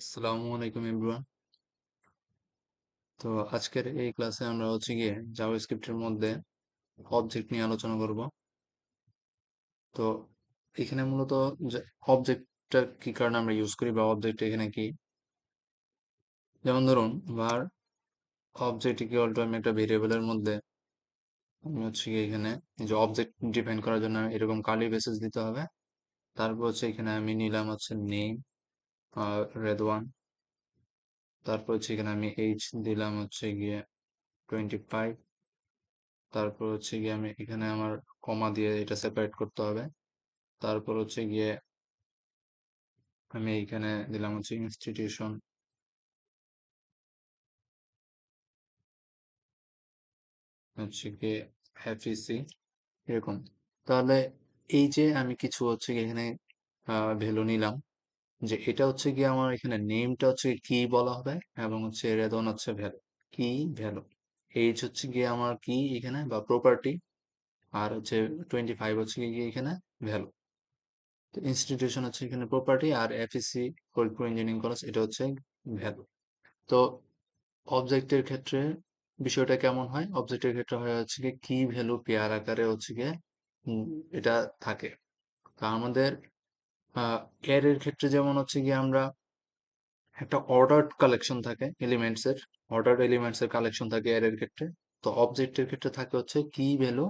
আসসালামু আলাইকুম এভরিওয়ান। তো আজকের এই ক্লাসে আমরা গিয়ে জাভাস্ক্রিপ্টের মধ্যে অবজেক্ট নিয়ে আলোচনা করব। তো এখানে মূলত অবজেক্টটা কি কারণে আমরা ইউজ করি বা অবজেক্ট এখানে কি, যেমন ধরুন var অবজেক্ট ইকুয়াল টু আমি একটা ভেরিয়েবলের মধ্যে আমি গিয়ে এখানে এই যে অবজেক্ট ডিফাইন করার জন্য এরকম কার্লি ব্রেসেস দিতে হবে। তারপর এখানে আমি নিলাম নেম রেদওয়ান। তারপর এখানে আমি এইজ দিলাম গিয়ে 25। তারপর গিয়ে আমি এখানে আমার কমা দিয়ে এটা সেপারেট করতে হবে। তারপর গিয়ে আমি এইখানে দিলাম ইনস্টিটিউশন গিয়ে এফইসি এরকম। তাহলে এই যে আমি কিছু গিয়ে এখানে ভ্যালু নিলাম, যে এটা গিয়ে আমার এখানে নেমটা কি বলা হবে, এবং রেদন ভ্যালু কি ভ্যালু। এইজ গিয়ে আমার কি এখানে বা প্রপার্টি, আর 25 গিয়ে এখানে ভ্যালু। তো ইনস্টিটিউশন এখানে প্রপার্টি, আর এফইসি ফরিদপুর ইঞ্জিনিয়ারিং কলেজ এটা ভ্যালু। তো অবজেক্টের ক্ষেত্রে বিষয়টা কেমন হয়? অবজেক্টের ক্ষেত্রে হয় গিয়ে কি ভ্যালু পেয়ার আকারে গিয়ে উম, এটা থাকে। তা আমাদের এর ক্ষেত্রে যেমন গিয়ে আমরা একটা অর্ডার্ড কালেকশন থাকে এলিমেন্টস এর, অর্ডার্ড এলিমেন্টস এর কালেকশন থাকে এর ক্ষেত্রে। তো অবজেক্টের ক্ষেত্রে থাকে কি ভ্যালু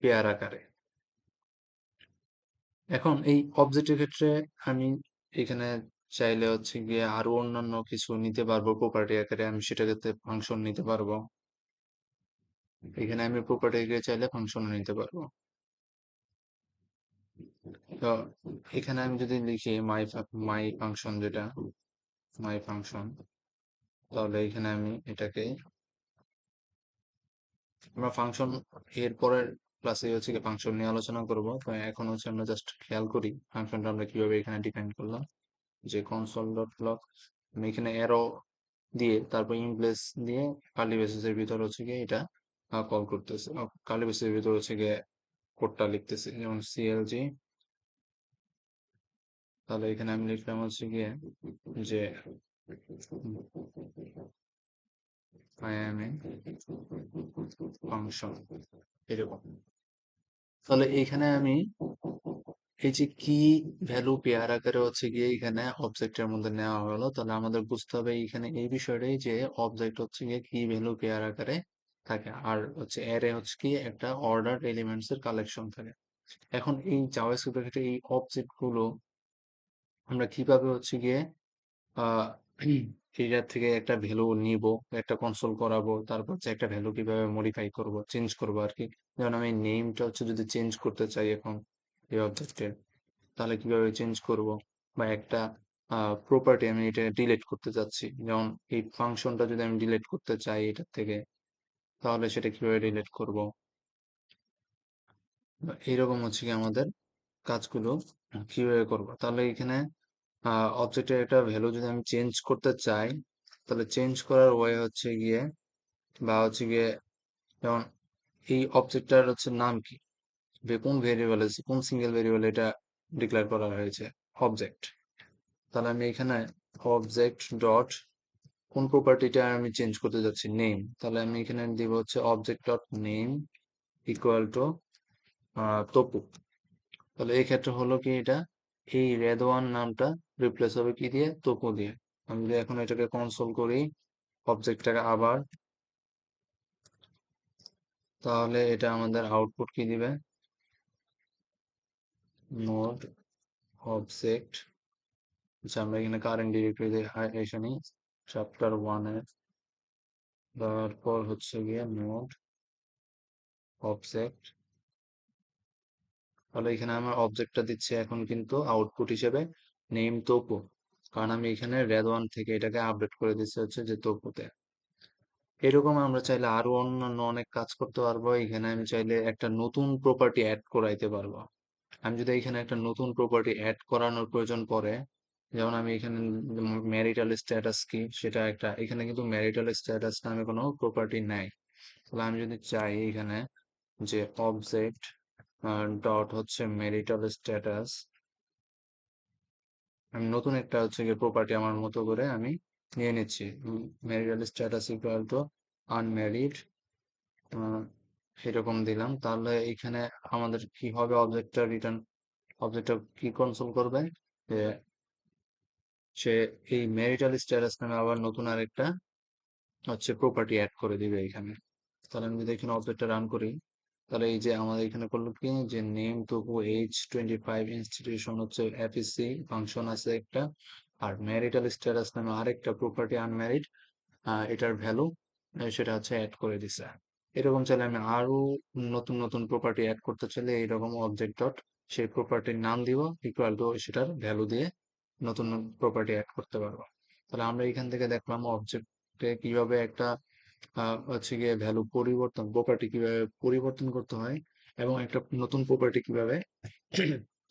পেয়ার আকারে। এখন এই অবজেক্টের ক্ষেত্রে আমি এখানে চাইলে গিয়ে আরো অন্যান্য কিছু নিতে পারবো প্রপার্টি আকারে, আমি সেটাকে ফাংশন নিতে পারবো। এখানে আমি প্রপার্টি আকারে চাইলে ফাংশন নিতে পারবো। তো এখানে আমি যদি লিখি মাই ফাংশন, যেটা মাই ফাংশন, তাহলে এখানে আমি এটাকে আমরা ফাংশন এর পরের ক্লাসে কি ফাংশন নিয়ে আলোচনা করব। তো এখন আমরা জাস্ট খেয়াল করি ফাংশনটা আমরা কিভাবে এখানে ডিফাইন করলাম। যে কনসোল ডট লগ, আমি এখানে অ্যারো দিয়ে তারপর ইনপ্লেস দিয়ে কার্লি ব্রেসেসের ভিতর গিয়ে এটা কল করতেছে, কার্লি ব্রেসেসের ভিতর গিয়ে কোডটা লিখতেছি, যেমন সিএলজি। তাহলে এখানে আমি লিখলাম গিয়ে যে I am a ফাংশন এরকম। তাহলে এখানে আমি এই যে কি ভ্যালু পেয়ার আকারে গিয়ে এখানে অবজেক্টের মধ্যে নেওয়া হলো, তাহলে আমাদের বুঝতে হবে এখানে এই বিষয়টাই যে অবজেক্ট গিয়ে কি ভ্যালু পেয়ার আকারে থাকে, আর অ্যারে কি একটা অর্ডার এলিমেন্টস এর কালেকশন থাকে। এখন এই জাভাস্ক্রিপ্টের ক্ষেত্রে এই অবজেক্ট গুলো আমরা কিভাবে গিয়ে আহ এটার থেকে একটা ভ্যালু নিব, একটা কনসোল করাবো, তারপর একটা ভ্যালু কিভাবে মডিফাই করব, চেঞ্জ করবো আর কি। যেমন আমি নেমটা যদি চেঞ্জ করতে চাই এখন এই অবজেক্টের, তাহলে কিভাবে চেঞ্জ করব, বা একটা প্রপার্টি আমি এটা ডিলিট করতে চাচ্ছি, যেমন এই ফাংশনটা যদি আমি ডিলিট করতে চাই এটার থেকে, তাহলে সেটা কিভাবে ডিলিট করব। এইরকম কি আমাদের কাজগুলো কিভাবে করব। তাহলে এখানে অবজেক্টের একটা ভ্যালু যদি আমি চেঞ্জ করতে চাই, তাহলে চেঞ্জ করার ওয়ে গিয়ে বা গিয়ে, যেমন এই অবজেক্টটার নাম কি, কোন ভেরিয়েবল আছে, কোন সিঙ্গেল ভেরিয়েবল এটা ডিক্লেয়ার করা হয়েছে অবজেক্ট। তাহলে আমি এখানে অবজেক্ট ডট কোন প্রপার্টিটা আমি চেঞ্জ করতে যাচ্ছি, নেম। তাহলে আমি এখানে দিব object dot name equal to Tapu. তাহলে এই ক্ষেত্রে হলো কি, এটা এই রেদওয়ান নামটা রিপ্লেস হবে কি দিয়ে, তপু দিয়ে। আমি যদি এখন এটাকে কনসোল করি অবজেক্টটাকে আবার, তাহলে এটা আমাদের আউটপুট কি দিবে, নোড অবজেক্ট। আচ্ছা, আমরা এখানে কারেন্ট ডিরেক্টরি এসে নিই, চ্যাপ্টার 1 এর, তারপর গিয়ে নোড অবজেক্ট। তাহলে এখানে আমার অবজেক্টটা দিচ্ছে এখন কিন্তু আউটপুট হিসেবে নেম তপু, কারণ আমি এখানে রেদ1 থেকে এটাকে আপডেট করে দিচ্ছি যে তপুতে। এরকম আমরা চাইলে আরো অন্যান্য অনেক কাজ করতে পারবো। এখানে আমি চাইলে একটা নতুন প্রপার্টি অ্যাড করাইতে পারবো। আমি যদি এখানে একটা নতুন প্রপার্টি অ্যাড করানোর প্রয়োজন পড়ে, যেমন আমি এখানে ম্যারিটাল স্ট্যাটাস কি সেটা একটা, এখানে কিন্তু ম্যারিটাল স্ট্যাটাস নামে কোনো প্রপার্টি নাই। তাহলে আমি যদি চাই এখানে যে অবজেক্ট ডট ম্যারিটাল স্ট্যাটাস, আমি নতুন একটা হচ্ছে গিয়ে প্রপার্টি আমার মতো করে আমি নিয়ে নিচ্ছি। Marital status equal to unmarried, এরকম দিলাম। তাহলে এখানে আমাদের কি হবে, অবজেক্টটা রিটার্ন, অবজেক্টটা কি কনসোল করবে যে সে এই ম্যারিটাল স্ট্যাটাস নামে আবার নতুন আরেকটা হচ্ছে প্রপার্টি অ্যাড করে দিবে এখানে। তাহলে আমি যদি এখানে অবজেক্টটা রান করি, তাহলে এই যে আমাদের এখানে করলো কি যে নেম তবু H25 ইনস্টিটিউশন হচ্ছে এফএসসি ফাংশন আছে একটা, আর ম্যারিটাল স্ট্যাটাস নামে আরেকটা প্রপার্টি আনম্যারিড, এটার ভ্যালু সেটা হচ্ছে অ্যাড করে দিছে। এরকম চাইলে আমি আরো নতুন নতুন প্রপার্টি অ্যাড করতে চাইলে এইরকম অবজেক্ট ডট সেই প্রপার্টির নাম দিব ইকুয়াল টু সেটার ভ্যালু দিয়ে নতুন প্রপার্টি অ্যাড করতে পারবো। তাহলে আমরা এখান থেকে দেখলাম অবজেক্টে কিভাবে একটা হচ্ছে গিয়ে ভ্যালু পরিবর্তন, প্রপার্টি কিভাবে পরিবর্তন করতে হয় এবং একটা নতুন প্রপার্টি কিভাবে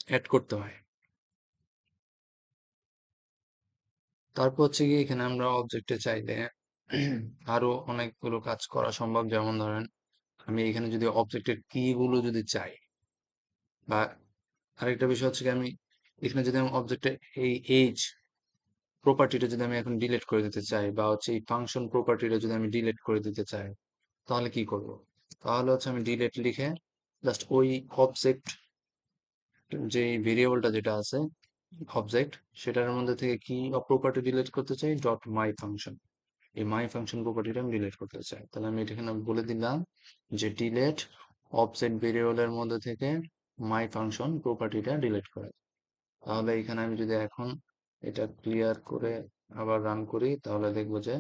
অ্যাড করতে হয়। তারপর হচ্ছে গিয়ে এখানে আমরা অবজেক্টে চাইলে আরো অনেকগুলো কাজ করা সম্ভব, যেমন ধরেন আমি এখানে যদি অবজেক্টের কি গুলো যদি চাই, বা আরেকটা বিষয় হচ্ছে কি আমি এখানে যদি আমি অবজেক্টে এই এইজ প্রপার্টিটা যদি আমি এখন ডিলিট করে দিতে চাই, বা হচ্ছে এই ফাংশন প্রপার্টিটা যদি আমি ডিলিট করে দিতে চাই, তাহলে কি করব? তাহলে হচ্ছে আমি ডিলিট লিখে জাস্ট ওই অবজেক্ট, যে ভেরিয়েবলটা যেটা আছে অবজেক্ট, সেটার মধ্যে থেকে কি প্রপার্টি ডিলিট করতে চাই, ডট মাই ফাংশন, এই মাই ফাংশন প্রপার্টিটা আমি ডিলিট করতে চাই। তাহলে আমি এটা এখানে বলে দিলাম যে ডিলেট অবজেক্ট ভেরিয়েবলের মধ্যে থেকে মাই ফাংশন প্রপার্টিটা ডিলিট করে। তাহলে এখানে আমি যদি এখন এটা ক্লিয়ার করে আবার রান করি, তাহলে দেখবো যে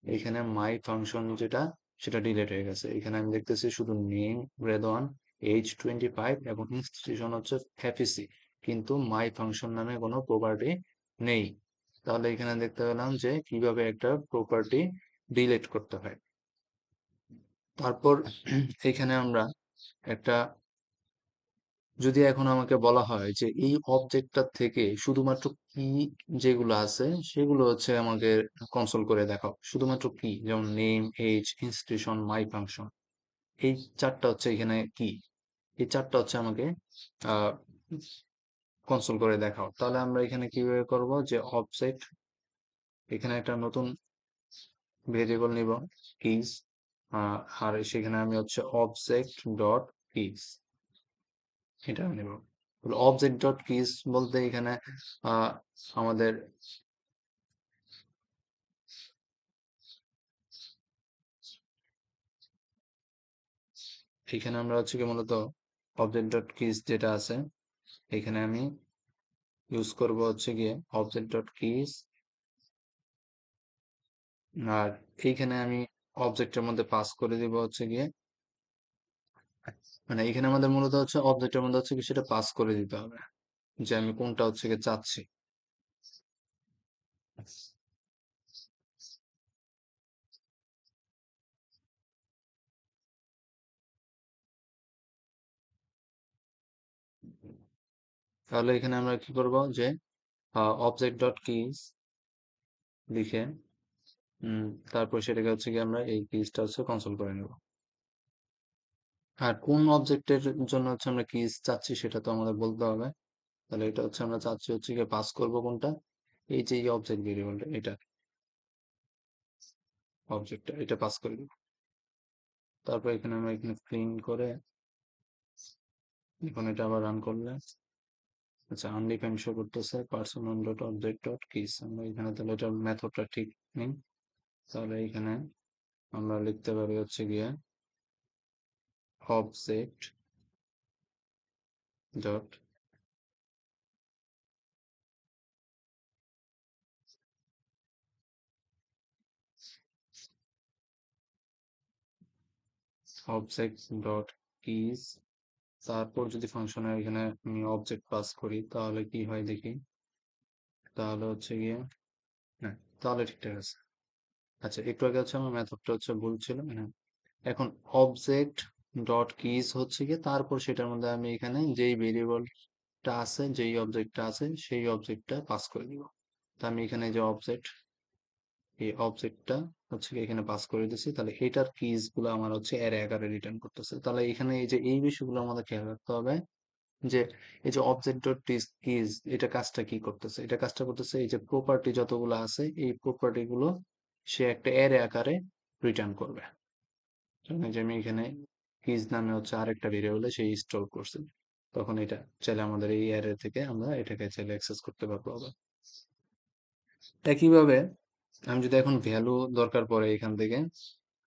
এখানে মাই ফাংশন যেটা সেটা ডিলিট হয়ে গেছে। এখানে আমি দেখতেছি শুধু নেম রেদওয়ান, H25 এবং ইনস্টিটিউশন হচ্ছে এফইসি, কিন্তু মাই ফাংশন নামে কোনো প্রপার্টি নেই। তাহলে এখানে দেখতে পেলাম যে কিভাবে একটা প্রপার্টি ডিলিট করতে হয়। তারপর এখানে আমরা একটা, যদি এখন আমাকে বলা হয় যে এই অবজেক্টটা থেকে শুধুমাত্র কি যেগুলো আছে সেগুলো হচ্ছে আমাকে কনসোল করে দেখাও, শুধুমাত্র কি, যেমন name, age, institution, my function, এই চারটা হচ্ছে এখানে কি, এই চারটা হচ্ছে আমাকে আহ কনসোল করে দেখাও। তাহলে আমরা এখানে কিভাবে করব, যে অবজেক্ট, এখানে একটা নতুন ভেরিয়েবল নিব কিজ, আর সেখানে আমি হচ্ছে অবজেক্ট ডট কিজ এটা নেব। অবজেক্ট ডট কিজ বলতে এখানে আহ, আমাদের এখানে আমরা হচ্ছে কি মূলত অবজেক্ট ডট কিজ যেটা আছে, এখানে আমি ইউজ করব হচ্ছে গিয়ে অবজেক্ট ডট কিজ, আর এইখানে আমি অবজেক্টের মধ্যে পাস করে দিব হচ্ছে গিয়ে, মানে এখানে আমাদের মূলত হচ্ছে অবজেক্টের মধ্যে হচ্ছে কি সেটা পাস করে দিতে হবে যে আমি কোনটা হচ্ছে গিয়ে চাচ্ছি। তাহলে এখানে আমরা কি করব, যে অবজেক্ট ডট কিজ লিখে উম, তারপর সেটাকে হচ্ছে কি আমরা এই কিজটা হচ্ছে কনসোল করে নেব। আর কোন অবজেক্টের জন্য হচ্ছে আমরা কিজ চাচ্ছি সেটা তো আমাদের বলতে হবে। তাহলে এটা হচ্ছে আমরা চাচ্ছি হচ্ছে গিয়ে পাস করব কোনটা, এই যে এই অবজেক্ট ভেরিয়েবলটা, এটা অবজেক্টটা এটা পাস করে দিব। তারপর এখানে আমরা এখানে ক্লিন করে এখন এটা আবার রান করলে, আচ্ছা আনডিফাইন্ড শো করতেছে personal dot object dot kiss, আমরা এখানে তাহলে এটা মেথডটা ঠিক নেই। তাহলে এখানে আমরা লিখতে পারি হচ্ছে গিয়ে object dot object dot kiss, তারপর যদি ফাংশনের এখানে আমি অবজেক্ট পাস করি তাহলে কি হয় দেখি। তাহলে হচ্ছে গিয়ে হ্যাঁ, তাহলে ঠিকঠাক আছে। আচ্ছা একটু আগে হচ্ছে আমার মেথডটা হচ্ছে ভুল ছিল, হ্যাঁ। এখন অবজেক্ট ডট কিজ হচ্ছে গিয়ে তারপর সেটার মধ্যে আমি এখানে যেই ভেরিয়েবলটা আছে, যেই অবজেক্টটা আছে সেই অবজেক্টটা পাস করে দিব। তো আমি এখানে যে অবজেক্ট, এই অবজেক্টটা হচ্ছে গিয়ে এখানে পাস করে দিছি, তাহলে এটার কিজ গুলো আমার হচ্ছে অ্যারে আকারে রিটার্ন করতেছে। তাহলে এখানে এই যে এই বিষয়গুলো আমাদের খেয়াল রাখতে হবে, যে এই যে অবজেক্ট ডট কিজ, এটা কাজটা কি করতেছে, এটা কাজটা করতেছে এই যে প্রপার্টি যতগুলো আছে এই প্রপার্টি গুলো সে একটা অ্যারে আকারে রিটার্ন করবে। যেমন এই যে আমি এখানে কিজ নামে হচ্ছে আরেকটা ভেরিয়েবলে সেই স্টোর করছি, তখন এটা চাইলে আমাদের এই অ্যারে থেকে আমরা এটাকে চাইলে অ্যাক্সেস করতে পারবো আবার। একইভাবে আমি যদি এখন ভ্যালু দরকার পড়ে এখান থেকে,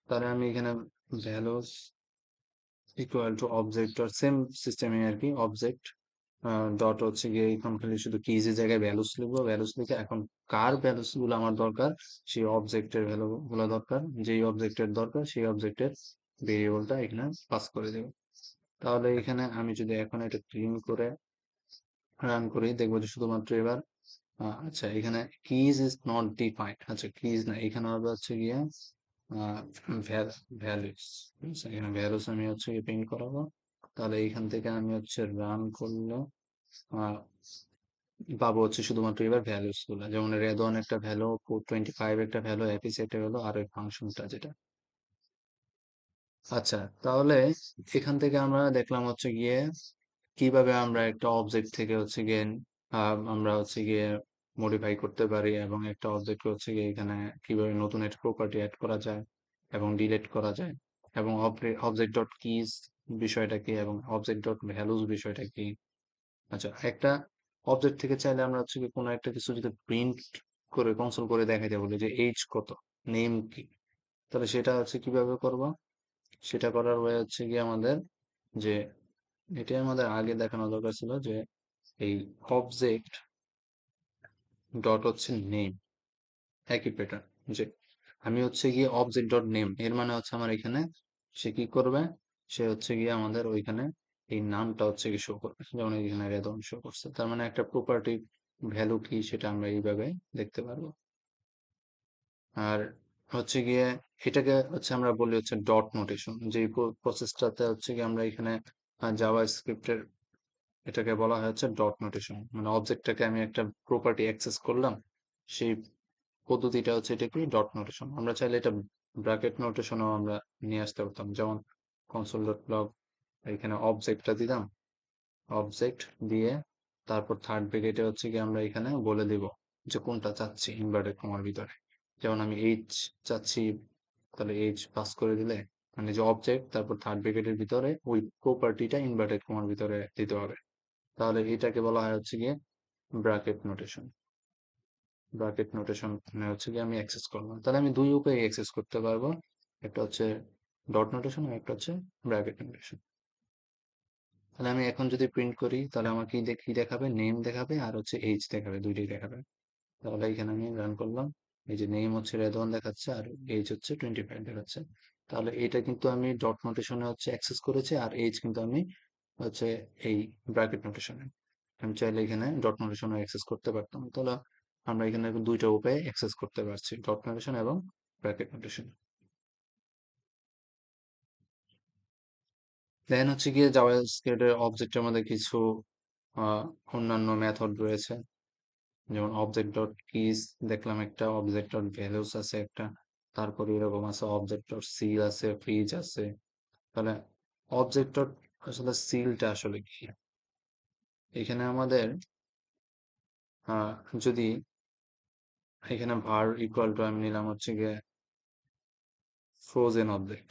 তাহলে আমি এখানে ভ্যালুস ইকুয়াল টু অবজেক্ট আর সেম সিস্টেমে আর কি, অবজেক্ট ডট হচ্ছে গিয়ে এখন খালি শুধু কিজের জায়গায় ভ্যালুস লিখবো, ভ্যালুস লিখে এখন কার ভ্যালুস গুলো আমার দরকার, সেই অবজেক্টের ভ্যালু গুলো দরকার, যেই অবজেক্টের দরকার সেই অবজেক্টের ভেরিয়েবলটা এখানে পাস করে দেবো। তাহলে এখানে আমি যদি এখন এটা ক্লিন করে রান করি, দেখবো যে শুধুমাত্র এবার আচ্ছা এখানে কিজ ইজ নট ডিফাইন্ড, আচ্ছা কিজ না, এখানে হবে হচ্ছে গিয়ে ভ্যালুস, এখানে ভ্যালুস আমি হচ্ছে প্রিন্ট করাবো। তাহলে এইখান থেকে আমি হচ্ছে রান করলে আহ, পাবো হচ্ছে শুধুমাত্র এবার ভ্যালুস গুলো, যেমন রেদন একটা ভ্যালু, 425 একটা ভ্যালু, অ্যাপিস একটা ভ্যালু, আর ওই ফাংশনটা যেটা। আচ্ছা, তাহলে এখান থেকে আমরা দেখলাম হচ্ছে গিয়ে কিভাবে আমরা একটা অবজেক্ট থেকে হচ্ছে গিয়ে আমরা হচ্ছে গিয়ে মডিফাই করতে পারি, এবং একটা অবজেক্ট হচ্ছে গিয়ে এখানে কিভাবে নতুন একটা প্রপার্টি অ্যাড করা যায় এবং ডিলিট করা যায়, এবং অবজেক্ট ডট কিজ বিষয়টা কি এবং অবজেক্ট ডট ভ্যালুস বিষয়টা কি। আচ্ছা, একটা অবজেক্ট থেকে চাইলে আমরা হচ্ছে কি কোনো একটা কিছু যদি প্রিন্ট করে কনসোল করে দেখাইতে বলি যে এইজ কত, নেম কি, তাহলে সেটা হচ্ছে কিভাবে করব, সেটা করার ওয়ে হচ্ছে কি আমাদের, যে এটাই আমাদের আগে দেখানো দরকার ছিল, যে এই অবজেক্ট ডট হচ্ছে নেম, একই প্যাটার্ন, যে আমি হচ্ছে গিয়ে অবজেক্ট ডট নেম এর মানে হচ্ছে আমার এখানে সে কি করবে, সে হচ্ছে গিয়ে আমাদের ওইখানে এই নামটা হচ্ছে কি শো করবে, যেমন এখানে রেদন শো করছে, তার মানে একটা প্রপার্টি ভ্যালু কি সেটা আমরা এইভাবে দেখতে পারবো। আর হচ্ছে গিয়ে এটাকে হচ্ছে আমরা বলি হচ্ছে ডট নোটেশন, যে প্রসেসটাতে হচ্ছে গিয়ে আমরা এখানে জাভা স্ক্রিপ্টের এটাকে বলা হয় হচ্ছে ডট নোটেশন, মানে অবজেক্টটাকে আমি একটা প্রপার্টি অ্যাক্সেস করলাম, সেই পদ্ধতিটা হচ্ছে এটা কি ডট নোটেশন। আমরা চাইলে এটা ব্র্যাকেট নোটেশনও আমরা নিয়ে আসতে পারতাম, যেমন কনসোল ডট লগ, এখানে অবজেক্টটা দিলাম, অবজেক্ট দিয়ে তারপর থার্ড ব্র্যাকেটে হচ্ছে কি আমরা এখানে বলে দিব যে কোনটা চাচ্ছি ইনভার্টেড কমার ভিতরে, যেমন আমি এইচ চাচ্ছি, তাহলে এইচ পাস করে দিলে মানে যে অবজেক্ট তারপর থার্ড ব্র্যাকেটের ভিতরে ওই প্রপার্টিটা ইনভার্টেড কমার ভিতরে দিতে হবে, তাহলে এটাকে বলা হয় হচ্ছে গিয়ে ব্র্যাকেট নোটেশন। ব্র্যাকেট নোটেশন মানে হচ্ছে গিয়ে আমি অ্যাক্সেস করলাম, তাহলে আমি দুই উপায়ে অ্যাক্সেস করতে পারবো, একটা হচ্ছে ডট নোটেশন আর একটা হচ্ছে ব্র্যাকেট নোটেশন। তাহলে আমি এখন যদি প্রিন্ট করি তাহলে আমাকে কি দেখাবে, নেম দেখাবে আর হচ্ছে এইজ দেখাবে, দুইটাই দেখাবে। তাহলে এখানে আমি রান করলাম, এই যে নেম হচ্ছে রেদওয়ান দেখাচ্ছে আর এইজ হচ্ছে 25 দেখাচ্ছে। তাহলে এটা কিন্তু আমি ডট নোটেশনে হচ্ছে অ্যাক্সেস করেছি, আর এইজ কিন্তু আমি হচ্ছে এই ব্র্যাকেট নোটেশনে, আমি চাইলে এখানে ডট নোটেশনে অ্যাক্সেস করতে পারতাম। তাহলে আমরা এখানে দুইটা উপায়ে অ্যাক্সেস করতে পারছি, ডট নোটেশন এবং ব্র্যাকেট নোটেশন। দেন হচ্ছে গিয়ে জাভাস্ক্রিপ্টের অবজেক্টের মধ্যে কিছু অন্যান্য মেথড রয়েছে, যেমন অবজেক্ট ডট কিজ দেখলাম একটা, অবজেক্ট ডট ভ্যালুস আছে একটা, তারপরে এরকম আছে অবজেক্ট ডট সিল আছে, ফ্রিজ আছে। তাহলে অবজেক্ট ডট আসলে সিলটা আসলে কি, এখানে আমাদের আহ, যদি এখানে ভার ইকুয়াল টু আমি নিলাম হচ্ছে গিয়ে frozen object,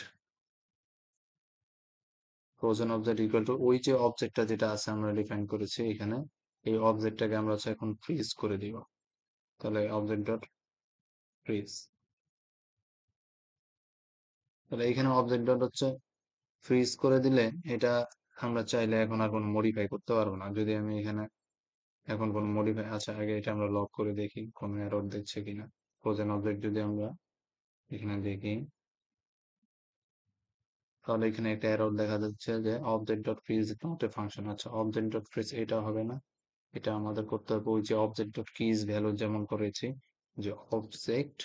frozen object equal to ওই যে অবজেক্টটা যেটা আছে আমরা ডিফাইন করেছি এখানে, এই অবজেক্টটাকে আমরা হচ্ছে এখন ফ্রিজ করে দিব। তাহলে অবজেক্ট ডট ফ্রিজ, তাহলে এখানে অবজেক্ট ডট হচ্ছে ফ্রিজ করে দিলে এটা আমরা চাইলে এখন আর কোনো মডিফাই করতে পারবো না। যদি আমি এখানে এখন কোনো মডিফাই, আচ্ছা আগে এটা আমরা লক করে দেখি কোনো এরর দিচ্ছে কিনা। ফ্রোজেন অবজেক্ট যদি আমরা এখানে দেখি, তাহলে এখানে একটা এরর দেখা যাচ্ছে যে object dot fridge not a function. আচ্ছা, অবজেক্ট ডট ফ্রিজ এটা হবে না, এটা আমাদের করতে হবে ওই যে অবজেক্ট ডট কিজ ভ্যালু যেমন করেছি, যে অবজেক্ট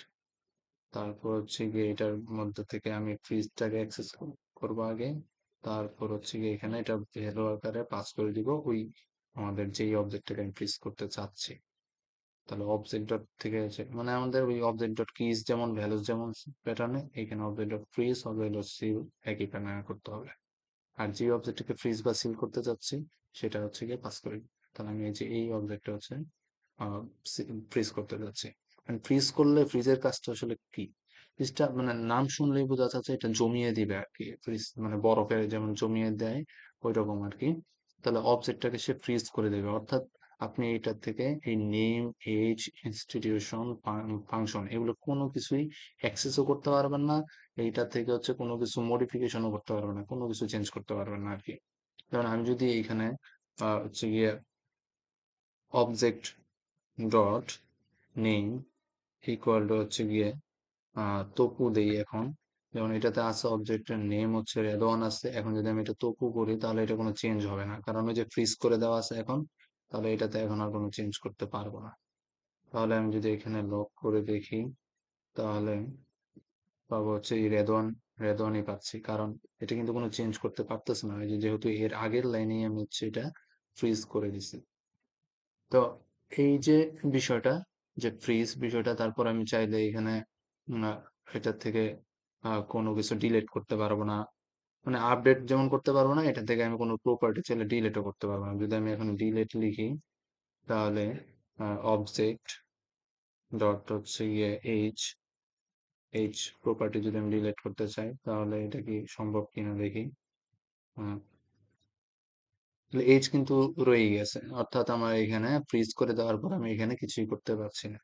তারপর হচ্ছে গিয়ে এটার মধ্যে থেকে আমি ফ্রিজটাকে অ্যাক্সেস করবো আগে, তারপর হচ্ছে গিয়ে এখানে এটা ভ্যালু আকারে পাস করে দিব ওই আমাদের যেই অবজেক্টটাকে আমি ফ্রিজ করতে চাচ্ছি। তাহলে অবজেক্ট ডট থেকে আছে মানে আমাদের ওই অবজেক্ট ডট কিজ যেমন ভ্যালুস যেমন প্যাটার্নে, এখানে object dot fridge object dot seal একই প্যাটার্নে করতে হবে। আর যে অবজেক্টটাকে ফ্রিজ বা সিল করতে চাচ্ছি সেটা হচ্ছে গিয়ে পাস করি। তাহলে আমি এই যে এই অবজেক্টটা হচ্ছে ফ্রিজ করতে যাচ্ছি। ফ্রিজ করলে ফ্রিজের কাজটা আসলে কি? ফ্রিজটা মানে নাম শুনলেই বোঝা যাচ্ছে এটা জমিয়ে দিবে আর কি। ফ্রিজ মানে বরফে যেমন জমিয়ে দেয় ওই রকম আর কি। তাহলে অবজেক্টটাকে সে ফ্রিজ করে দেবে, অর্থাৎ আপনি এটার থেকে এই নেম, এজ, ইনস্টিটিউশন, ফাংশন এগুলো কোনো কিছুই অ্যাক্সেসও করতে পারবেন না। এইটা থেকে হচ্ছে কোনো কিছু মডিফিকেশনও করতে পারবেন না, কোনো কিছু চেঞ্জ করতে পারবেন না আর কি। যেমন আমি যদি এইখানে হচ্ছে গিয়ে object dot name equal two হচ্ছে গিয়ে তপু দেই এখন। যেমন এটাতে আছে অবজেক্টের নেম হচ্ছে রেদওয়ান আছে, এখন যদি আমি এটা তপু করি তাহলে এটা কোনো চেঞ্জ হবে না, কারণ ওই যে ফ্রিজ করে দেওয়া আছে এখন। তাহলে এটাতে এখন আর কোনো চেঞ্জ করতে পারবো না। তাহলে আমি যদি এখানে লক করে দেখি তাহলে পাবো হচ্ছে এই রেদওয়ান, রেদওয়ানই পাচ্ছি, কারণ এটা কিন্তু কোনো চেঞ্জ করতে পারতেছে না, এই যে যেহেতু এর আগের লাইনেই আমি হচ্ছে এটা ফ্রিজ করে দিছি। তো এই যে বিষয়টা, যে ফ্রিজ বিষয়টা, তারপর আমি চাইলে এখানে এটার থেকে কোনো কিছু ডিলিট করতে পারবো না, মানে আপডেট যেমন করতে পারবো না, এটা থেকে আমি কোনো প্রপার্টি চাইলে ডিলিটও করতে পারবো না। যদি আমি এখন ডিলিট লিখি তাহলে অবজেক্ট ডট হচ্ছে গিয়ে এইচ, এইচ প্রপার্টি যদি আমি ডিলিট করতে চাই তাহলে এটা কি সম্ভব কিনা দেখি। এইজ কিন্তু রয়েই গেছে, অর্থাৎ আমার এখানে ফ্রিজ করে দেওয়ার পর আমি এখানে কিছুই করতে পারছি না।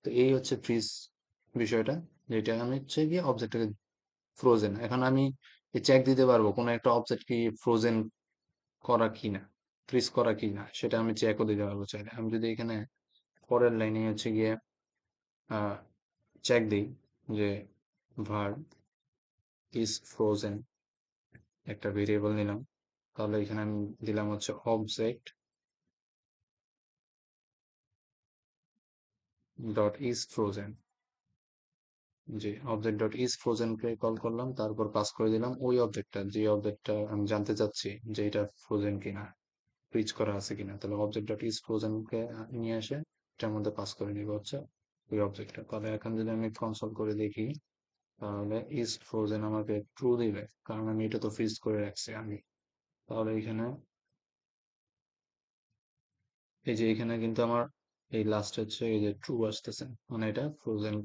তো এই হচ্ছে ফ্রিজ বিষয়টা, যেটা আমি হচ্ছে গিয়ে অবজেক্টটাকে ফ্রোজেন। এখন আমি চেক দিতে পারবো কোনো একটা অবজেক্ট কি ফ্রোজেন করা কিনা, ফ্রিজ করা কিনা, সেটা আমি চেকও দিতে পারবো চাইলে। আমি যদি এখানে পরের লাইনে হচ্ছে গিয়ে চেক দিই যে ভার্ব ইজ ফ্রোজেন, একটা ভেরিয়েবল নিলাম, তাহলে এখানে আমি দিলাম হচ্ছে object dot is frozen. G, object dot is frozen K call করলাম, তারপর পাস করে দিলাম ওই অবজেক্টটা, যে অবজেক্টটা আমি জানতে চাচ্ছি যে এটা ফ্রোজেন কিনা, ফ্রিজ করা আছে কিনা। তাহলে অবজেক্ট ডট ইজ ফ্রোজেন কে নিয়ে এসে এটার মধ্যে পাস করে নিব হচ্ছে ওই অবজেক্টটা। তাহলে এখন যদি আমি কনসোল করে দেখি তাহলে ইজ ফ্রোজেন আমাকে ট্রু দিবে, কারণ আমি এটা তো ফ্রিজ করে রাখছি আমি। তাহলে এখানে এই যে এখানে কিন্তু আমার এই লাস্ট হচ্ছে এই যে ট্রু আসতেছে, মানে এটা ফ্রোজেন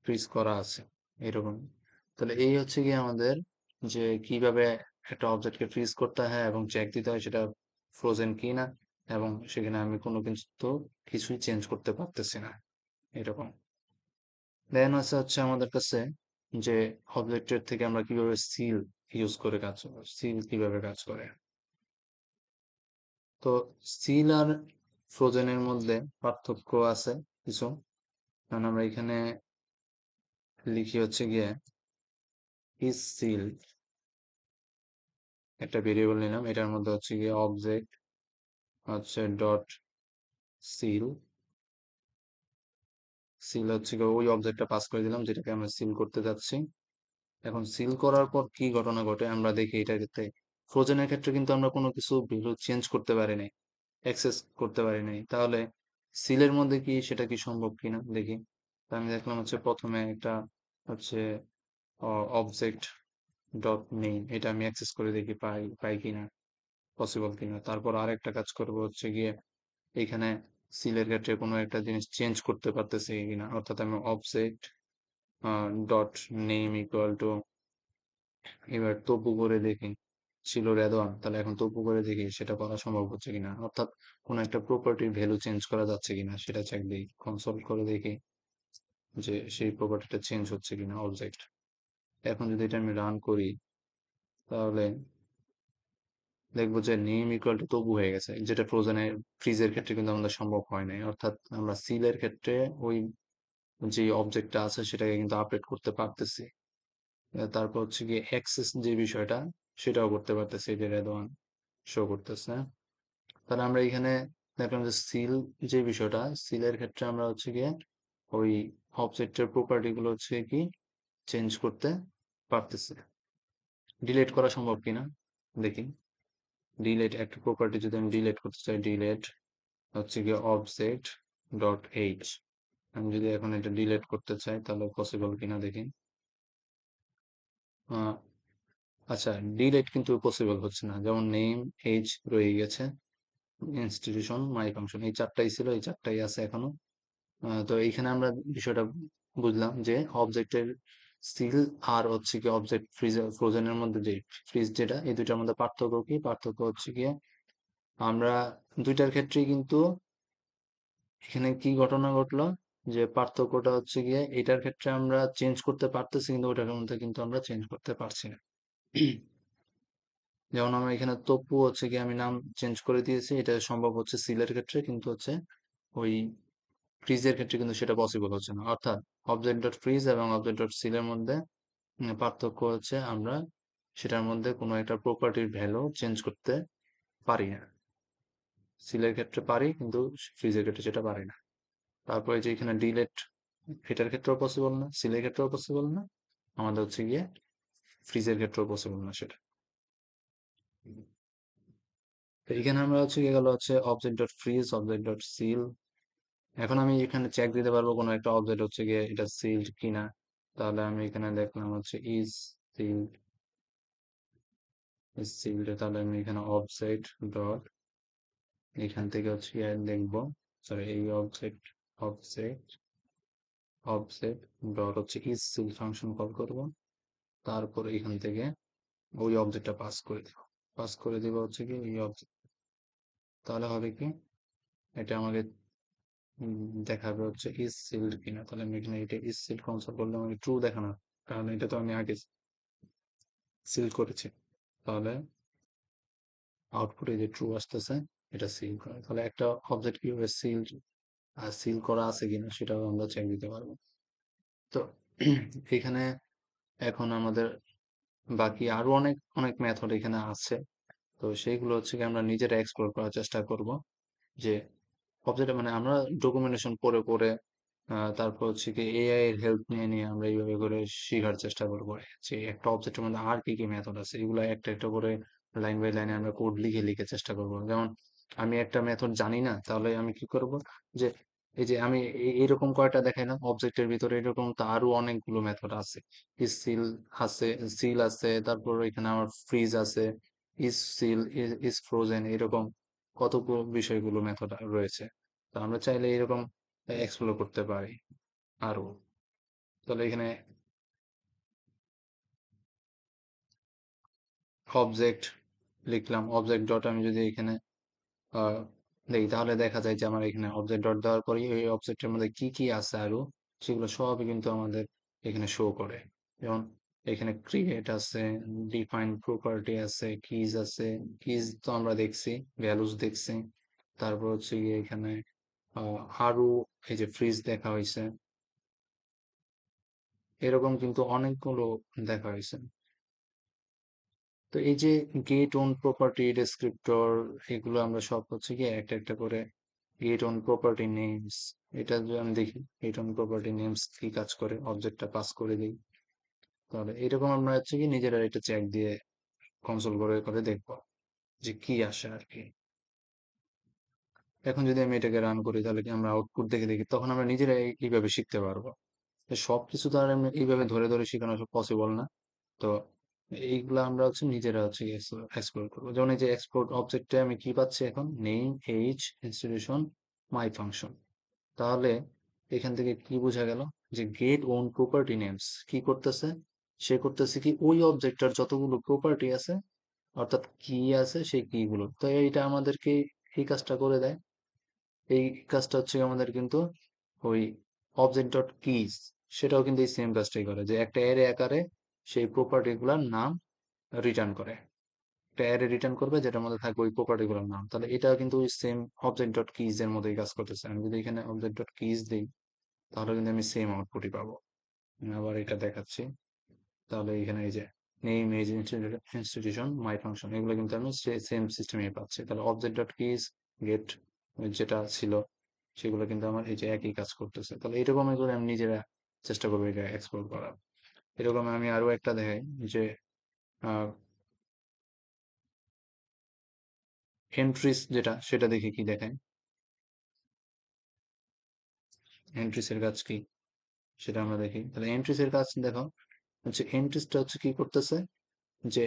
ফ্রিজ করা আছে এরকম। তাহলে এই হচ্ছে কি আমাদের যে কিভাবে একটা অবজেক্টকে ফ্রিজ করতে হয় এবং চেক দিতে হয় সেটা ফ্রোজেন কি না, এবং সেখানে আমি কোনো কিছু তো কিছুই চেঞ্জ করতে পারতেছি না এরকম। দেন আছে হচ্ছে আমাদের কাছে যে অবজেক্টের থেকে আমরা কিভাবে সিল ইউজ করে কাজ, সিল কিভাবে কাজ করে। তো সিল আর ফ্রোজেনের মধ্যে পার্থক্য আছে কিছু। কারণ আমরা এখানে লিখি হচ্ছে গিয়ে ইজ সিল, একটা ভেরিয়েবল নিলাম, এটার মধ্যে হচ্ছে গিয়ে অবজেক্ট হচ্ছে ডট সিল, সিল হচ্ছে গিয়ে ওই অবজেক্টটা পাস করে দিলাম যেটাকে আমরা সিল করতে যাচ্ছি। এখন সিল করার পর কি ঘটনা ঘটে আমরা দেখি এটাতে। ফ্রোজেনের ক্ষেত্রে কিন্তু আমরা কোনো কিছু ভ্যালু চেঞ্জ করতে পারি নাই, অ্যাক্সেস করতে পারি নাই, তাহলে সিলের মধ্যে কি সেটা কি সম্ভব কিনা দেখি। তা আমি দেখলাম হচ্ছে প্রথমে একটা হচ্ছে অবজেক্ট ডট নেম, এটা আমি অ্যাক্সেস করে দেখি পাই পাই কিনা, পসিবল কিনা। তারপর আরেকটা কাজ করবো হচ্ছে গিয়ে এখানে সিলের ক্ষেত্রে কোনো একটা জিনিস চেঞ্জ করতে পারতেছি কিনা, অর্থাৎ আমি object dot name equal two, এবার তপু করে দেখি, ছিল রেদওয়ান, তাহলে এখন তপু করে দেখি সেটা করা সম্ভব হচ্ছে কিনা, অর্থাৎ কোনো একটা প্রপার্টির ভ্যালু চেঞ্জ করা যাচ্ছে কিনা সেটা চেক দিই, কনসোল করে দেখি যে সেই প্রপার্টিটা চেঞ্জ হচ্ছে কিনা অবজেক্ট। এখন যদি এটা আমি রান করি তাহলে দেখবো যে নেম ইকুয়াল টু তবু হয়ে গেছে, যেটা ফ্রোজেনের ফ্রিজের ক্ষেত্রে কিন্তু আমাদের সম্ভব হয় নাই। অর্থাৎ আমরা সিলের ক্ষেত্রে ওই যে অবজেক্টটা আছে সেটাকে কিন্তু আপডেট করতে পারতেছি। তারপর হচ্ছে গিয়ে অ্যাক্সেস যে বিষয়টা সেটাও করতে পারতেছি, যে রেদওয়ান শো করতেছে। তাহলে আমরা এখানে দেখলাম যে সিল যে বিষয়টা, সিলের ক্ষেত্রে আমরা হচ্ছে গিয়ে ওই অবজেক্টের প্রপার্টি গুলো হচ্ছে কি চেঞ্জ করতে পারতেছি। ডিলিট করা সম্ভব কিনা দেখি। ডিলিট একটা প্রপার্টি যদি আমি ডিলিট করতে চাই, ডিলিট হচ্ছে গিয়ে অবজেক্ট ডট এইচ, আমি যদি এখন এটা ডিলিট করতে চাই তাহলে পসিবল কিনা দেখি। আচ্ছা, ডিলেট কিন্তু পসিবল হচ্ছে না। যেমন নেম, এজ রয়ে গেছে, ইনস্টিটিউশন, মাই ফাংশন, এই চারটাই ছিল, এই চারটাই আছে এখনো। তো এইখানে আমরা বিষয়টা বুঝলাম যে অবজেক্টের সিল আর হচ্ছে কি অবজেক্ট ফ্রিজ ফ্রোজেনের মধ্যে যে ফ্রিজ যেটা, এই দুইটার মধ্যে পার্থক্য কি? পার্থক্য হচ্ছে গিয়ে আমরা দুইটার ক্ষেত্রেই কিন্তু এখানে কি ঘটনা ঘটলো, যে পার্থক্যটা হচ্ছে গিয়ে এটার ক্ষেত্রে আমরা চেঞ্জ করতে পারতেছি, কিন্তু ওটার মধ্যে কিন্তু আমরা চেঞ্জ করতে পারছি না। যেমন আমরা এখানে তপু হচ্ছে কি আমি নাম চেঞ্জ করে দিয়েছি, এটা সম্ভব হচ্ছে সিলের ক্ষেত্রে, কিন্তু হচ্ছে ওই ফ্রিজের ক্ষেত্রে কিন্তু সেটা পসিবল হচ্ছে না। অর্থাৎ অবজেক্ট ডট ফ্রিজ এবং অবজেক্ট ডট সিলের মধ্যে পার্থক্য হচ্ছে আমরা সেটার মধ্যে কোনো একটা প্রপার্টির ভ্যালু চেঞ্জ করতে পারি না। সিলের ক্ষেত্রে পারি, কিন্তু ফ্রিজের ক্ষেত্রে সেটা পারি না। তারপরে যে এখানে ডিলেট, এটার ক্ষেত্রেও পসিবল না, সিলের ক্ষেত্রেও পসিবল না, আমাদের হচ্ছে গিয়ে ফ্রিজের ক্ষেত্রেও পসিবল না সেটা। তো এখানে আমরা হচ্ছে গিয়ে গেল হচ্ছে object dot fridge, object dot seal. এখন আমি এখানে চেক দিতে পারবো কোনো একটা অবজেক্ট হচ্ছে গিয়ে এটা সিল্ড কিনা। তাহলে আমি এখানে দেখলাম হচ্ছে ইজ সিল্ড, ইজ সিল্ড, তাহলে আমি এখানে অবজেক্ট ডট, এখান থেকে হচ্ছে গিয়ে দেখবো, সরি এই অবজেক্ট, অবজেক্ট অবজেক্ট ডট হচ্ছে ইজ সিল ফাংশন কল করব। তারপর এখান থেকে ওই অবজেক্টটা পাস করে দিব, পাস করে দিব হচ্ছে কি এই অবজেক্ট। তাহলে হবে কি, এটা আমাকে দেখাবে হচ্ছে ইজ সিল্ড কিনা। তাহলে আমি এখানে এটা ইজ সিল্ড কনসোল করলে আমাকে ট্রু দেখানো, কারণ এটা তো আমি আগে সিল করেছি। তাহলে আউটপুটে যে ট্রু আসতেছে, এটা সিল করা। তাহলে একটা অবজেক্ট কিভাবে সিল আর সিল করা আছে কিনা সেটাও আমরা চেক দিতে পারবো। তো এখানে এখন আমাদের বাকি আরো অনেক অনেক মেথড এখানে আছে। তো সেইগুলো হচ্ছে কি আমরা নিজেরা এক্সপ্লোর করার চেষ্টা করব, যে অবজেক্ট মানে আমরা ডকুমেন্টেশন পড়ে পড়ে তারপর হচ্ছে কি এআই এর হেল্প নিয়ে নিয়ে আমরা এইভাবে করে শেখার চেষ্টা করবো, যে একটা অবজেক্টের মধ্যে আর কি কি মেথড আছে, এগুলো একটা একটা করে লাইন বাই লাইনে আমরা কোড লিখে লিখে চেষ্টা করব। যেমন আমি একটা মেথড জানি না, তাহলে আমি কি করব, যে এই যে আমি এইরকম কয়টা দেখাইলাম অবজেক্টের ভিতরে, এরকম তো আরো অনেকগুলো মেথড আছে। ইজ সিল আছে, সিল আছে, তারপর এখানে আমার ফ্রিজ আছে, ইজ সিল, ইজ ফ্রোজেন, এরকম কতগুলো বিষয়গুলো মেথড রয়েছে। তো আমরা চাইলে এরকম এক্সপ্লোর করতে পারি আরো। তাহলে এখানে অবজেক্ট লিখলাম, অবজেক্ট ডট আমি যদি এখানে আহ, দেখি, তাহলে দেখা যায় যে আমার এখানে অবজেক্ট ডট দেওয়ার পরে এই অবজেক্টের মধ্যে কি কি আছে আরো, সেগুলো সবই কিন্তু আমাদের এখানে শো করে। যেমন এখানে ক্রিয়েট আছে, ডিফাইন প্রপার্টি আছে, কিজ আছে, কিজ তো আমরা দেখছি, ভ্যালুস দেখছি। তারপর হচ্ছে গিয়ে এখানে আরো এই যে ফ্রিজ দেখা হয়েছে, এরকম কিন্তু অনেকগুলো দেখা হয়েছে। তো এই যে গেট ওন প্রপার্টি ডেসক্রিপ্টর, এগুলো আমরা সব হচ্ছে কি একটা একটা করে গেট ওন প্রপার্টি নেমস, এটা যদি আমি দেখি গেট ওন প্রপার্টি নেমস কি কাজ করে, অবজেক্টটা পাস করে দিই, তাহলে এরকম আমরা হচ্ছে কি নিজেরা এটা চেক দিয়ে কনসোল করে করে দেখবো যে কি আসে আর কি। এখন যদি আমি এটাকে রান করি, তাহলে কি আমরা আউটপুট দেখে দেখি, তখন আমরা নিজেরা এইভাবে শিখতে পারবো। সবকিছু তো আর আমি এইভাবে ধরে ধরে শেখানো পসিবল না। তো এইগুলা আমরা হচ্ছে নিজেরা হচ্ছে এক্সপ্লোর করবো। যেমন এই যে এক্সপোর্ট অবজেক্টে আমি কি পাচ্ছি এখন, name, age, institution, my function. তাহলে এখান থেকে কি বোঝা গেল, যে গেট ওন প্রপার্টি নেমস কি করতেছে, সে করতেছে কি ওই অবজেক্টটার যতগুলো প্রপার্টি আছে, অর্থাৎ কি আছে সেই কি গুলো, তো এইটা আমাদেরকে এই কাজটা করে দেয়। এই কাজটা হচ্ছে আমাদের কিন্তু ওই অবজেক্ট ডট কিজ, সেটাও কিন্তু এই সেম কাজটাই করে, যে একটা অ্যারে আকারে সেই প্রপার্টি গুলার নাম রিটার্ন করে। একটা অ্যারে রিটার্ন করবে যেটার মধ্যে থাকবে ওই প্রপার্টি গুলোর নাম। তাহলে এটা কিন্তু ওই সেম অবজেক্ট ডট কিজ এর মধ্যেই কাজ করতেছে। আমি যদি এখানে অবজেক্ট ডট কিজ দিই, তাহলে কিন্তু আমি সেম আউটপুটই পাবো। আমি আবার এটা দেখাচ্ছি। তাহলে এখানে এই যে name, age, institution, my function, এগুলো কিন্তু আমি সেম সিস্টেমে পাচ্ছি। তাহলে অবজেক্ট ডট কিজ, গেট যেটা ছিল, সেগুলো কিন্তু আমার এই যে একই কাজ করতেছে। তাহলে এরকম করে আমি নিজেরা চেষ্টা করবো এটা এক্সপ্লোর করার। এরকম আমি আরো একটা দেখাই, যে এন্ট্রিস যেটা, সেটা দেখে কি দেখায়, এন্ট্রিস এর কাজ কি সেটা আমরা দেখি। তাহলে এন্ট্রিস এর কাজ দেখো, হচ্ছে এন্ট্রিসটা হচ্ছে কি করতেছে, যে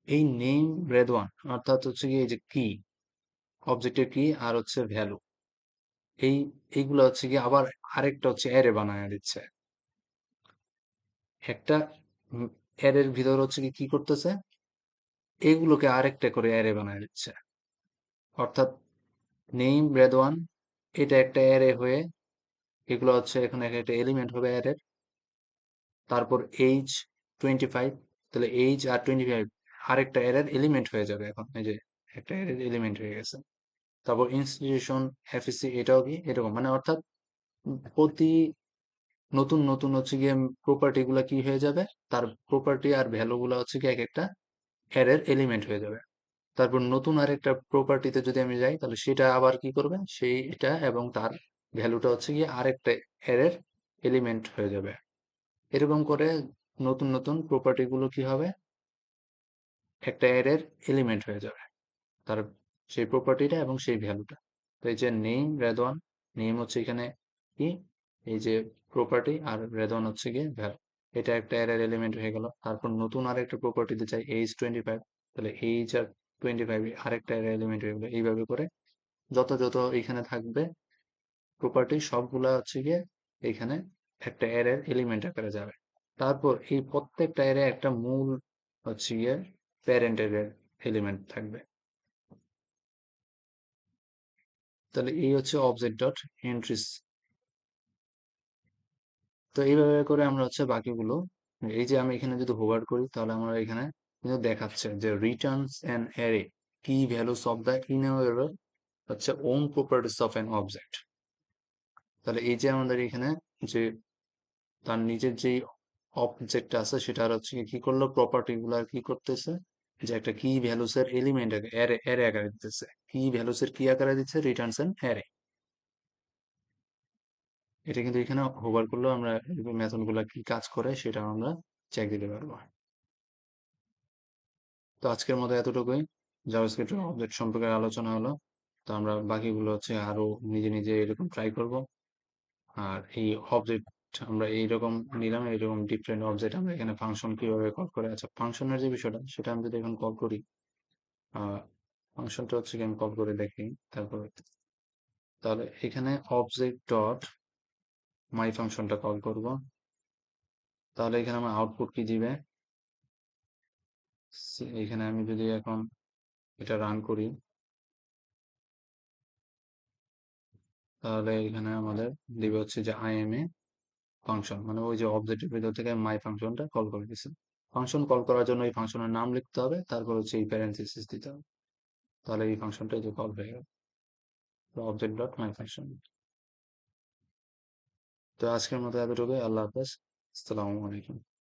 এই নেম রেদওয়ান অর্থাৎ হচ্ছে কি এই যে কি অবজেক্টের কি আর হচ্ছে ভ্যালু এই এইগুলো হচ্ছে কি আবার আরেকটা হচ্ছে অ্যারে বানায় দিচ্ছে একটা অ্যারের ভিতর হচ্ছে কি কি করতেছে এগুলোকে আরেকটা করে অ্যারে বানায় দিচ্ছে অর্থাৎ নেম রেদওয়ান এটা একটা অ্যারে হয়ে এগুলো হচ্ছে এখানে একটা এলিমেন্ট হবে অ্যারের তারপর এইজ 25 তাহলে এইজ আর 25 আরেকটা অ্যারের এলিমেন্ট হয়ে যাবে এখন এই যে একটা অ্যারের এলিমেন্ট হয়ে গেছে তারপর ইনস্টিটিউশন এফএসসি এটাও কি এরকম মানে অর্থাৎ প্রতি নতুন নতুন হচ্ছে গিয়ে প্রপার্টি গুলা কি হয়ে যাবে তার প্রপার্টি আর ভ্যালু গুলা হচ্ছে কি এক একটা অ্যারের এলিমেন্ট হয়ে যাবে তারপর নতুন আরেকটা প্রপার্টিতে যদি আমি যাই তাহলে সেটা আবার কি করবে সেই এটা এবং তার ভ্যালুটা হচ্ছে গিয়ে আরেকটা অ্যারের এলিমেন্ট হয়ে যাবে এরকম করে নতুন নতুন প্রপার্টি গুলো কি হবে একটা অ্যারের এলিমেন্ট হয়ে যাবে তার সেই প্রপার্টিটা এবং সেই ভ্যালুটা তো এই যে নেম রেদওয়ান নেম হচ্ছে এখানে কি এই যে প্রপার্টি আর রেদওয়ান হচ্ছে গিয়ে ভ্যালু এটা একটা অ্যারের এলিমেন্ট হয়ে গেল তারপর নতুন আরেকটা প্রপার্টিতে চাই এইজ 25 তাহলে এইজ আর 25 আরেকটা অ্যারের এলিমেন্ট হয়ে গেলো এইভাবে করে যত যত এখানে থাকবে প্রপার্টি সবগুলা হচ্ছে গিয়ে এখানে একটা অ্যারের এলিমেন্ট আকারে যাবে তারপর এই প্রত্যেকটা অ্যারে একটা মূল হচ্ছে গিয়ে প্যারেন্ট অ্যারের এলিমেন্ট থাকবে তাহলে এই হচ্ছে অবজেক্ট ডট এন্ট্রিস তো এইভাবে করে আমরা হচ্ছে বাকিগুলো এই যে আমি এখানে যদি হোভার করি তাহলে আমরা এখানে কিন্তু দেখাচ্ছে যে রিটার্নস অ্যান অ্যারে কি ভ্যালুস অফ দ্য ইনএভারেবল হচ্ছে own properties of an object তাহলে এই যে আমাদের এখানে যে তার নিজের যেই অবজেক্ট আছে সেটার হচ্ছে কি করলো প্রপার্টি গুলার কি করতেছে যে একটা কি ভ্যালুস এর এলিমেন্ট অ্যারে অ্যারে আকারে দিতেছে কি ভ্যালুস এর কি আকারে দিচ্ছে রিটার্নস অ্যান অ্যারে এটা কিন্তু এখানে হোভার করলেও আমরা মেথড গুলা কি কাজ করে সেটা আমরা চেক দিতে পারবো তো আজকের মতো এতটুকুই জাভাস্ক্রিপ্ট অবজেক্ট সম্পর্কে আলোচনা হলো তো আমরা বাকিগুলো হচ্ছে আরো নিজে নিজে এরকম ট্রাই করব আর এই অবজেক্ট আমরা এইরকম নিলাম এইরকম ডিফারেন্ট অবজেক্ট আমরা এখানে ফাংশন কিভাবে কল করে আচ্ছা ফাংশনের যে বিষয়টা সেটা আমি যদি এখন কল করি আহ ফাংশনটা হচ্ছে কি আমি কল করে দেখি তারপরে তাহলে এখানে অবজেক্ট ডট মাই ফাংশনটা কল করব তাহলে এখানে আমার আউটপুট কি দিবে এখানে আমি যদি এখন এটা রান করি তাহলে এখানে আমাদের দিবে হচ্ছে যে আইএমএ ফাংশন মানে ওই যে অবজেক্টের ভিতর থেকে মাই ফাংশনটা কল করে দিছে ফাংশন কল করার জন্য এই ফাংশনের নাম লিখতে হবে তারপর হচ্ছে এই প্যারেন্থেসিস দিতে হবে তাহলে এই ফাংশনটা যে কল হয়ে গেল অবজেক্ট ডট মাই ফাংশন তো আজকের মতো এতটুকুই আল্লাহ হাফেজ আসসালামু আলাইকুম